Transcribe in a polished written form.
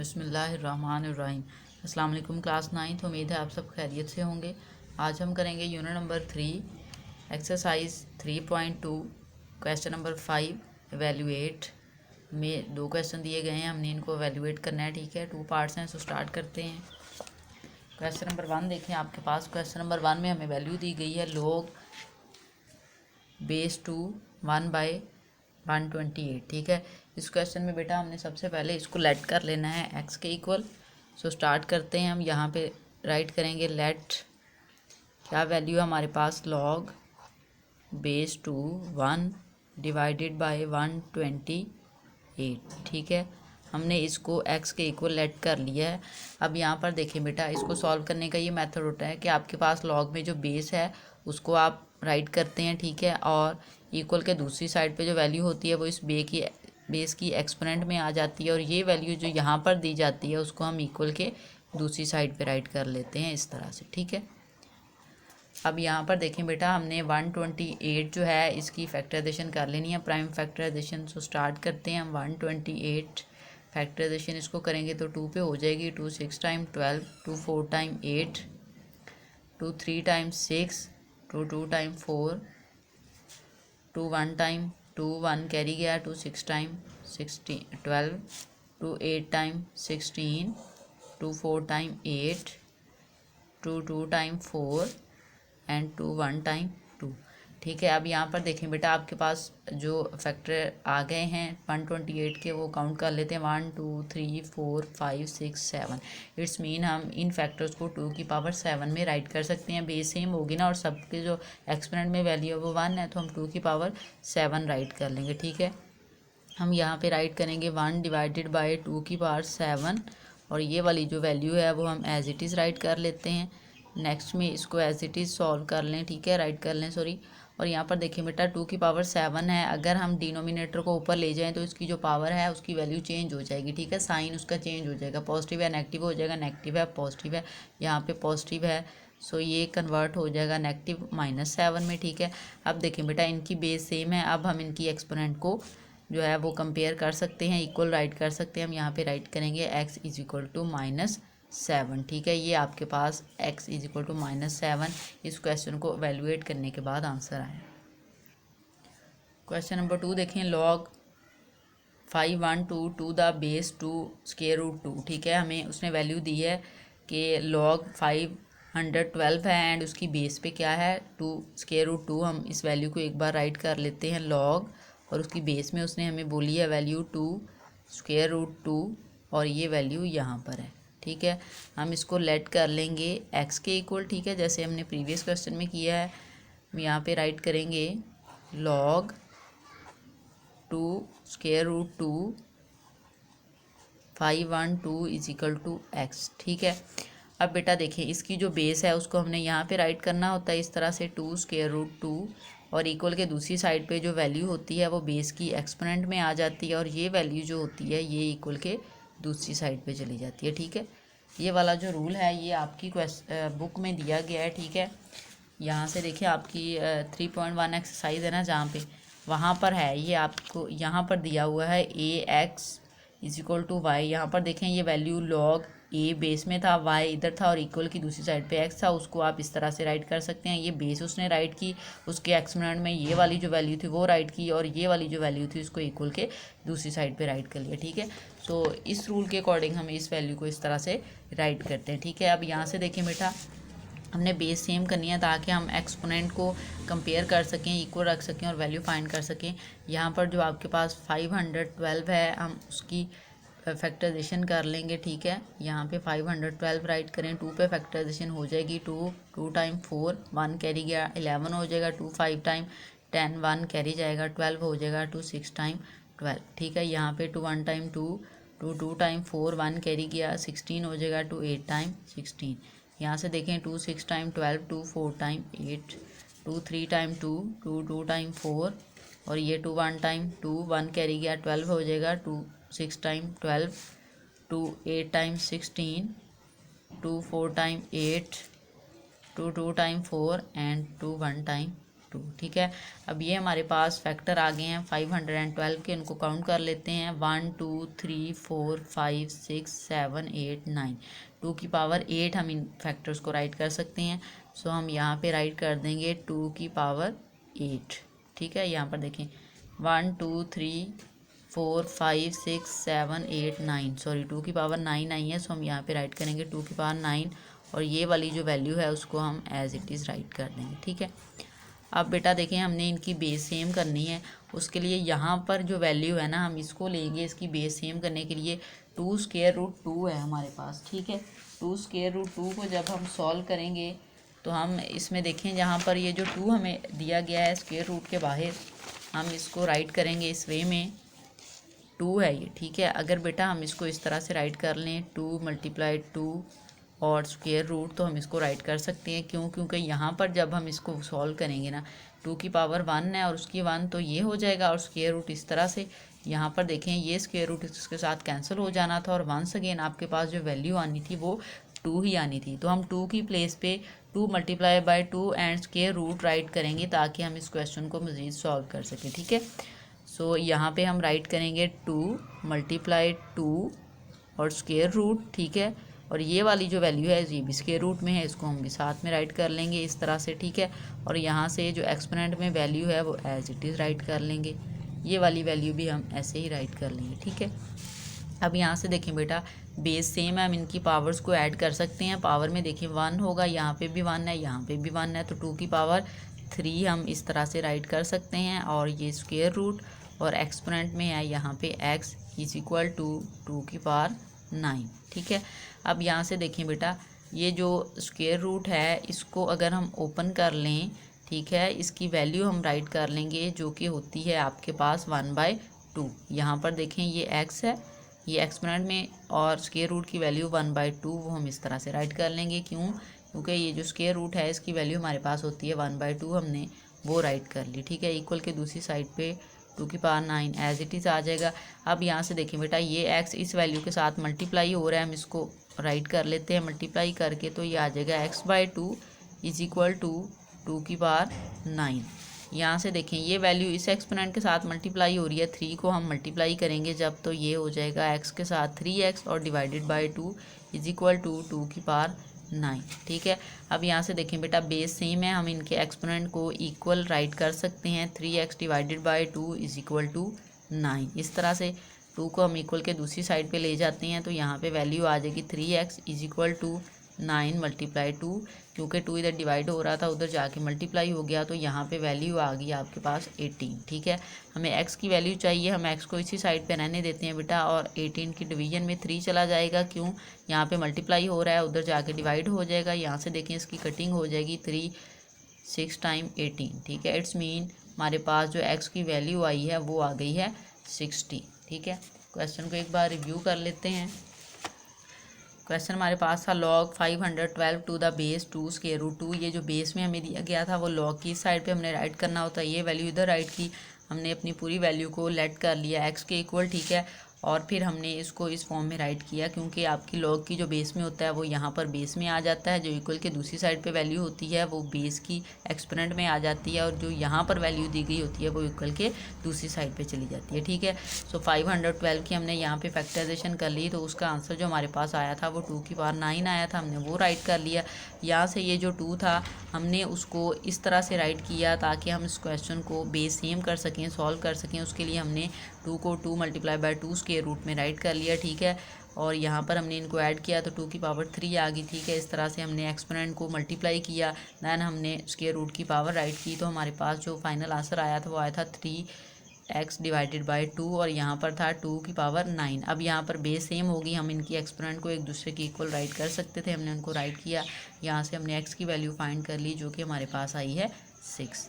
बिस्मिल्लाहिर्रहमानिर्रहीम। अस्सलाम वालेकुम क्लास 9th। उम्मीद है आप सब खैरियत से होंगे। आज हम करेंगे unit number 3 exercise 3.2 question number 5 evaluate में 2 क्वेश्चन दिए गए हैं, हमने इनको एवेल्यूएट करना है। ठीक है, 2 पार्ट्स हैं, सो स्टार्ट करते हैं। क्वेश्चन नंबर 1 देखें आपके पास। क्वेश्चन नंबर 1 में हमें वैल्यू दी गई है log बेस 2 1/128। ठीक है, इस क्वेश्चन में बेटा हमने सबसे पहले इसको लेट कर लेना है x के इक्वल। सो स्टार्ट करते हैं। हम यहाँ पे राइट करेंगे लेट क्या वैल्यू है हमारे पास, log बेस 2 1 डिवाइडेड बाय 128। ठीक है, हमने इसको x के इक्वल लेट कर लिया है। अब यहाँ पर देखें बेटा, इसको सॉल्व करने का ये मेथड होता है कि आपके पास log में जो बेस है उसको आप राइट करते हैं। ठीक है, और इक्वल के दूसरी साइड पे जो वैल्यू होती है वो इस बेस की एक्सपोनेंट में आ जाती है, और ये वैल्यू जो यहाँ पर दी जाती है उसको हम इक्वल के दूसरी साइड पे राइट कर लेते हैं इस तरह से। ठीक है, अब यहाँ पर देखें बेटा, हमने 128 जो है इसकी फैक्टराइजेशन कर लेनी है, प्राइम फैक्टराइजेशन। सो स्टार्ट करते हैं हम। 128 फैक्टराइजेशन इसको करेंगे तो 2 पे हो जाएगी। 2 6 time 12, 2 4 time 8, 2 3 time 6, 2 2 time 4, 2 1 time 2 1 carry गया, 2 6 time 12, 2 8 time 16, 2 4 time 8, 2 2 time 4 and 2 1 time 2। ठीक है, अब यहाँ पर देखें बेटा, आपके पास जो फैक्टर आ गए हैं 128 के वो काउंट कर लेते हैं। 1 2 3 4 5 6 7। इट्स मीन हम इन फैक्टर्स को 2 की पावर 7 में राइट कर सकते हैं। बेस सेम होगी ना, और सबके जो एक्सपोनेंट में वैल्यू है वो 1 है, तो हम 2 की पावर 7 राइट कर लेंगे। ठीक है, हम यहाँ पे राइट करेंगे 1 डिवाइडेड बाय 2 की पावर 7, और ये वाली जो वैल्यू है वो हम एज इट इज़ राइट कर लेते हैं। नेक्स्ट में इसको एज इट इज़ सॉल्व कर लें। ठीक है, राइट कर लें, सॉरी। और यहाँ पर देखिए बेटा, 2 की पावर 7 है, अगर हम डिनोमिनेटर को ऊपर ले जाएं तो इसकी जो पावर है उसकी वैल्यू चेंज हो जाएगी। ठीक है, साइन उसका चेंज हो जाएगा, पॉजिटिव है नेगेटिव हो जाएगा, नेगेटिव है पॉजिटिव है, यहाँ पे पॉजिटिव है, सो ये कन्वर्ट हो जाएगा नेगेटिव -7 में। ठीक है, अब देखें बेटा, इनकी बेस सेम है। अब हम इनकी एक्सपोनेंट को जो है वो कंपेयर कर सकते हैं, इक्वल राइट कर सकते हैं। हम यहाँ पे राइट करेंगे x इज इक्वल टू -7। ठीक है, ये आपके पास x इज इक्वल टू -7 इस क्वेश्चन को एवेल्युएट करने के बाद आंसर आया। क्वेश्चन नंबर 2 देखें। log 512 to the base 2 square root 2। ठीक है, हमें उसने वैल्यू दी है कि log 512 है एंड उसकी बेस पे क्या है 2 स्क्वायर रूट 2। हम इस वैल्यू को एक बार राइट कर लेते हैं log, और उसकी बेस में उसने हमें बोली है वैल्यू 2 स्क्वायर रूट 2, और ये वैल्यू यहाँ पर है। ठीक है, हम इसको लेट कर लेंगे x के इक्वल। ठीक है, जैसे हमने प्रीवियस क्वेश्चन में किया है। हम यहाँ पे राइट करेंगे log 2 square root 2 512 is equal to x। ठीक है, अब बेटा देखिए, इसकी जो बेस है उसको हमने यहाँ पे राइट करना होता है इस तरह से 2 स्क्वायर रूट 2, और इक्वल के दूसरी साइड पे जो वैल्यू होती है वो बेस की एक्सपोनेंट में आ जाती है, और ये वैल्यू जो होती है ये इक्वल के दूसरी साइड पे चली जाती है। ठीक है, ये वाला जो रूल है ये आपकी बुक में दिया गया है। ठीक है, यहाँ से देखिए आपकी 3.1 एक्सरसाइज है ना, जहाँ पे वहाँ पर है, ये आपको यहाँ पर दिया हुआ है ax is equal to y. यहाँ पर देखें ये वैल्यू log a बेस में था, y इधर था, और इक्वल की दूसरी साइड पे x था, उसको आप इस तरह से राइट कर सकते हैं। ये बेस उसने राइट की, उसके एक्सपोनेंट में ये वाली जो वैल्यू थी वो राइट की, और ये वाली जो वैल्यू थी उसको इक्वल के दूसरी साइड पे राइट कर लिया। ठीक है, सो इस रूल के अकॉर्डिंग हम इस वैल्यू को इस तरह से राइट करते हैं। ठीक है, अब यहाँ से देखें बेटा, हमने बेस सेम करनी है ताकि हम एक्सपोनेंट को कंपेयर कर सकें, इक्वल रख सकें और वैल्यू फाइंड कर सकें। यहाँ पर जो आपके पास 512 है, हम उसकी फैक्टराइजेशन कर लेंगे। ठीक है, यहाँ पे 512 राइट करें, 2 पे फैक्टराइजेशन हो जाएगी। 2 टाइम 4 1 कैरी गया, 11 हो जाएगा। 2 5 टाइम 10 1 कैरी जाएगा, 12 हो जाएगा। 2 6 टाइम 12। ठीक है, यहाँ पे 2 1 टाइम 2, 2 टाइम 4 1 कैरी गया, 16 हो जाएगा। 2 8 टाइम 16। यहाँ से देखें 2 6 टाइम 12, 2 4 टाइम 8, 2 3 टाइम 2, 2 टाइम 4, और ये 2 1 टाइम 2 1 कैरी गया, 12 हो जाएगा। 2 6 time 12, 2 8 time 16, 2 4 time 8, 2 2 time 4 and 2 1 time 2, ठीक है। अब ये हमारे पास फैक्टर आ गए हैं 512 के, उनको काउंट कर लेते हैं 1 2 3 4 5 6 7 8 9, 2 की पावर 8 हम इन फैक्टर्स को राइट कर सकते हैं। सो हम यहाँ पे राइट कर देंगे 2 की पावर 8, ठीक है। यहाँ पर देखें 1 2 3 4 5 6 7 8 9, सॉरी 2 की पावर 9 आई है, सो हम यहाँ पे राइट करेंगे 2 की पावर 9, और ये वाली जो वैल्यू है उसको हम एज इट इज़ राइट कर देंगे, ठीक है। अब बेटा देखें हमने इनकी बेस सेम करनी है, उसके लिए यहाँ पर जो वैल्यू है ना हम इसको लेंगे, इसकी बेस सेम करने के लिए 2 स्क्वायर रूट 2 है हमारे पास, ठीक है। 2 स्क्वायर रूट 2 को जब हम सॉल्व करेंगे तो हम इसमें देखें जहाँ पर ये जो 2 हमें दिया गया है स्क्वायर रूट के बाहर, हम इसको राइट करेंगे इस वे में, 2 है ये, ठीक है। अगर बेटा हम इसको इस तरह से राइट कर लें 2 × 2 और स्क्वायर रूट, तो हम इसको राइट कर सकते हैं, क्यों? क्योंकि यहाँ पर जब हम इसको सॉल्व करेंगे ना 2 की पावर 1 है और उसकी 1, तो ये हो जाएगा, और स्क्वायर रूट इस तरह से यहाँ पर देखें ये स्क्वायर रूट इसके साथ कैंसिल हो जाना था, और वंस अगेन आपके पास जो वैल्यू आनी थी वो 2 ही आनी थी। तो हम 2 की प्लेस पे 2 × 2 एंड स्क्वायर रूट राइट करेंगे ताकि हम इस क्वेश्चन को मज़ीद सॉल्व कर सकें, ठीक है। सो यहाँ पे हम राइट करेंगे 2 × 2 और स्क्वायर रूट, ठीक है। और ये वाली जो वैल्यू है ये भी स्क्वायर रूट में है, इसको हम भी साथ में राइट कर लेंगे इस तरह से, ठीक है। और यहाँ से जो एक्सपोनेंट में वैल्यू है वो एज इट इज़ राइट कर लेंगे, ये वाली वैल्यू भी हम ऐसे ही राइट कर लेंगे, ठीक है। अब यहाँ से देखें बेटा बेस सेम है, हम इनकी पावर्स को ऐड कर सकते हैं। पावर में देखिए 1 होगा, यहाँ पे भी 1 है, यहाँ पे भी 1 है, तो 2 की पावर 3 हम इस तरह से राइट कर सकते हैं। और ये स्क्वायर रूट और एक्सपोनेंट में है यहाँ पे x = 2 की पावर 9, ठीक है। अब यहाँ से देखें बेटा ये जो स्क्वायर रूट है इसको अगर हम ओपन कर लें, ठीक है, इसकी वैल्यू हम राइट कर लेंगे जो कि होती है आपके पास 1/2। यहाँ पर देखें ये x है, ये एक्सपोनेंट में, और स्क्वायर रूट की वैल्यू 1/2 वो हम इस तरह से राइट कर लेंगे, क्यों? क्योंकि ये जो स्क्वायर रूट है इसकी वैल्यू हमारे पास होती है 1/2, हमने वो राइट कर ली, ठीक है। इक्वल के दूसरी साइड पे 2 की पावर 9 एज इट इज़ आ जाएगा। अब यहाँ से देखें बेटा ये x इस वैल्यू के साथ मल्टीप्लाई हो रहा है, हम इसको राइट कर लेते हैं मल्टीप्लाई करके, तो ये आ जाएगा x/2 = 2 की पावर 9। यहाँ से देखें ये वैल्यू इस एक्सपोनेंट के साथ मल्टीप्लाई हो रही है, 3 को हम मल्टीप्लाई करेंगे जब, तो ये हो जाएगा x के साथ 3x और डिवाइडेड बाय 2 = 2 की पावर 9, ठीक है। अब यहाँ से देखें बेटा बेस सेम है, हम इनके एक्सपोनेंट को इक्वल राइट कर सकते हैं, 3x डिवाइडेड बाय 2 = 9। इस तरह से 2 को हम इक्वल के दूसरी साइड पे ले जाते हैं, तो यहाँ पे वैल्यू आ जाएगी 3x = 9 × 2, क्योंकि 2 इधर डिवाइड हो रहा था उधर जाके मल्टीप्लाई हो गया, तो यहाँ पे वैल्यू आ गई आपके पास 18, ठीक है। हमें x की वैल्यू चाहिए, हम x को इसी साइड पे रहने देते हैं बेटा, और 18 की डिवीजन में 3 चला जाएगा, क्यों? यहाँ पे मल्टीप्लाई हो रहा है, उधर जाके डिवाइड हो जाएगा। यहाँ से देखें इसकी कटिंग हो जाएगी 3 6 × 18, ठीक है। इट्स मीन हमारे पास जो x की वैल्यू आई है वो आ गई है 60, ठीक है। क्वेश्चन को एक बार रिव्यू कर लेते हैं। क्वेश्चन हमारे पास था log 512 टू द बेस 2 √2। ये जो बेस में हमें दिया गया था वो log की साइड पे हमने राइट करना होता है, ये वैल्यू इधर राइट की, हमने अपनी पूरी वैल्यू को लेट कर लिया x के इक्वल, ठीक है। और फिर हमने इसको इस फॉर्म में राइट किया, क्योंकि आपकी log की जो बेस में होता है वो यहाँ पर बेस में आ जाता है, जो इक्वल के दूसरी साइड पे वैल्यू होती है वो बेस की एक्सपोनेंट में आ जाती है, और जो यहाँ पर वैल्यू दी गई होती है वो इक्वल के दूसरी साइड पे चली जाती है, ठीक है। सो 512 की हमने यहाँ पे फैक्टराइजेशन कर ली, तो उसका आंसर जो हमारे पास आया था वो 2 की पावर 9 आया था, हमने वो राइट कर लिया। यहाँ से ये जो 2 था हमने उसको इस तरह से राइट किया ताकि हम इस क्वेश्चन को बेस सेम कर सकें, सॉल्व कर सकें। उसके लिए हमने 2 को 2 × 2 स्क्वायर रूट में राइट कर लिया, ठीक है। और यहाँ पर हमने इनको ऐड किया तो 2 की पावर 3 आ गई, ठीक है। इस तरह से हमने एक्सपोनेंट को मल्टीप्लाई किया, दैन हमने स्क्वायर रूट की पावर राइट की, तो हमारे पास जो फाइनल आंसर आया था वो आया था 3x डिवाइडेड बाय 2, और यहाँ पर था 2 की पावर 9। अब यहाँ पर बेस सेम होगी, हम इनकी एक्सपोनेंट को एक दूसरे के इक्वल राइट कर सकते थे, हमने उनको राइट किया। यहाँ से हमने x की वैल्यू फाइंड कर ली जो कि हमारे पास आई है 6।